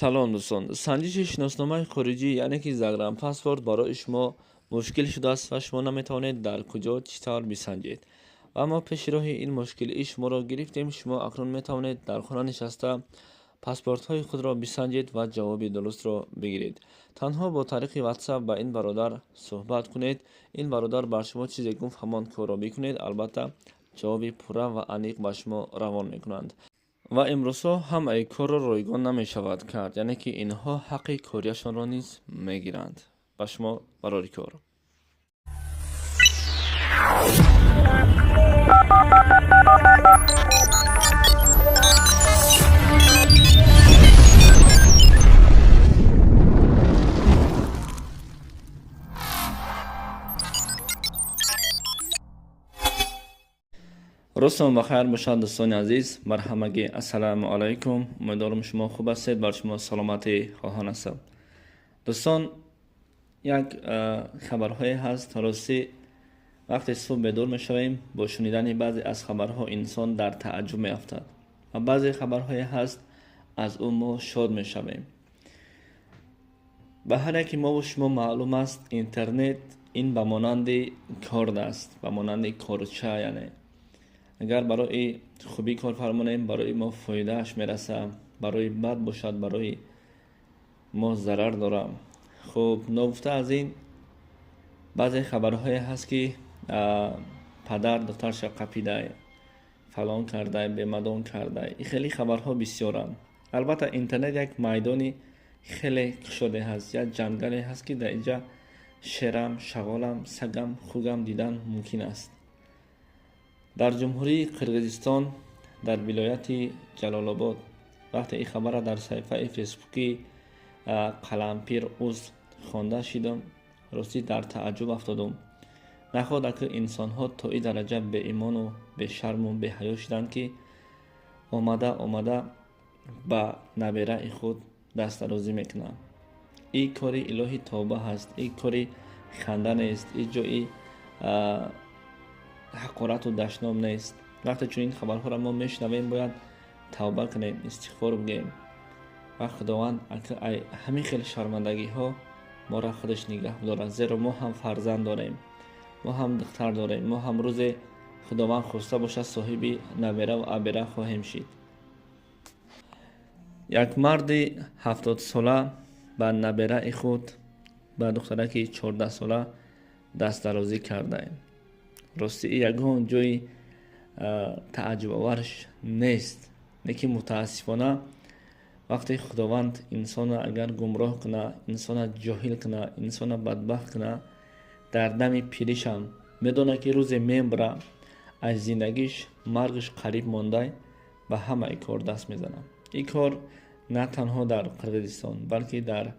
سلام دوستان، سنجش شناسنامه خارجی یعنی که زگرم پاسپورت برای شما مشکل شده است و شما نمیتوانید در کجا چطور بسنجید. و ما پیش راه این مشکل شما را گرفتیم. شما اکنون میتوانید در خانه نشسته پاسپورت های خود را بسنجید و جواب درست را بگیرید. تنها با طریق واتساپ با این برادر صحبت کنید. این برادر بر شما چیزی گفت همان کار را بکنید. البته جواب پوره و عمیق به شما روان میکنند. و امروزها هم ای کار را رایگان نمی شود کرد، یعنی که اینها حق کاریشان را نیز می گیرند. با شما برای کار روزتان بخیر باشد دوستان عزیز. مرحمگی السلام علیکم. امیدوارم شما خوب هستید. بر شما سلامتی خواهان هستم. دوستان یک خبرهای هست. راستی وقتی صبح بیدار میشویم با شنیدن بعضی از خبرها انسان در تعجب میافتد و بعضی خبرهای هست از اون ما شاد میشویم. به هر یک ما و شما معلوم است اینترنت این به مانند کارد است، به مانند کارچه. یعنی اگر برای خوبی کار فرمانیم برای ما فایده اش میرسه، برای بد باشد برای ما ضرر دارم. خب نگفته از این بعضی خبرهای هست که پدر دخترش قپیده، فلان کرده، بیمدان کرده. این خیلی خبرها بسیارند. البته اینترنت یک میدانی خیلی شده هست، یک جنگلی هست که در اینجا شیرم، شغالم، سگم، خوگم دیدن ممکن است. در جمهوری قرقیزستان در ولایت جلال آباد وقتی این خبر در صفحه فیسبوکی قلمپیر اوز خوانده شدم، راستی در تعجب افتادم. نخواهد که انسان ها تا این درجه به ایمان و به شرم و به حیا شدند که آمده به نبیره خود دست درازی میکنند. این کاری الهی توبه هست. این کاری خنده نیست. این جایی حقارت و دشنام نیست. وقتی چون این خبرها را ما میشنویم باید توبه کنیم، استغفار بگیم و خداوند همین خیلی شرمندگی ها ما را خودش نگه داره. زیرا ما هم فرزند داریم، ما هم دختر داریم، ما هم روز خداوند خواسته باشه صاحب نبیره و عبیره خواهیم شد. یک مرد 70 ساله به نبیره خود به دخترک 14 ساله دست درازی کرده. راستی یگان جای تعجب آورش نیست، لیکن متاسفانه وقتی خداوند انسان اگر گمراه کنه، انسان جاهل کنه، انسان بدبخت کنه، در دم پیریش هم میدونه که روز میبره از زندگیش مرگش قریب مانده، به همه ای کار دست میزنه. این کار نه تنها در قرقیزستان بلکه در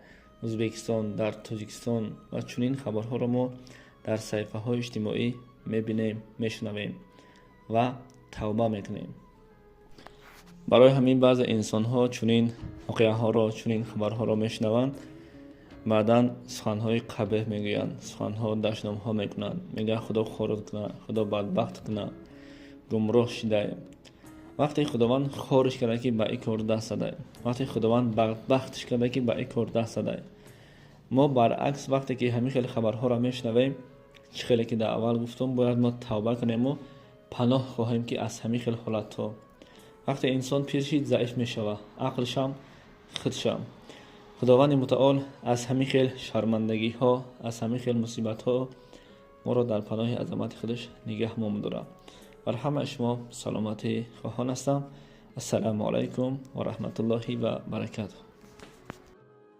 ازبکستان، در تاجیکستان و چنین خبرها را ما در صفحه های اجتماعی میبینیم، میشنویم و توبه میکنیم. برای همین بعض انسان ها چنین واقعه ها را، چنین خبرها را میشنوند، بعدا سخن های قبیح میگویند، سخن ها دشنام ها میکنند، میگه خدا خورد کنه، خدا بدبخت کنه، گمراه شده. وقتی خداوند خورش کرده که به این کار دست داده، وقتی خداوند بدبختش کرده که به این کار دست داده، ما برعکس وقتی که همین خیلی خبرها را میشنویم، چه خیلی که در اول گفتم باید ما توبه کنیم و پناه خواهیم که از همین خیلی حالت ها. وقتی انسان پیر شد ضعیف می شود، عقلش هم خودش هم. خداوند متعال از همین خیلی شرمندگی ها، از همین خیلی مصیبت ها ما را در پناه عظمت خودش نگه می‌داره. بر همه شما سلامتی خواهان هستم. السلام علیکم و رحمت الله و برکاته.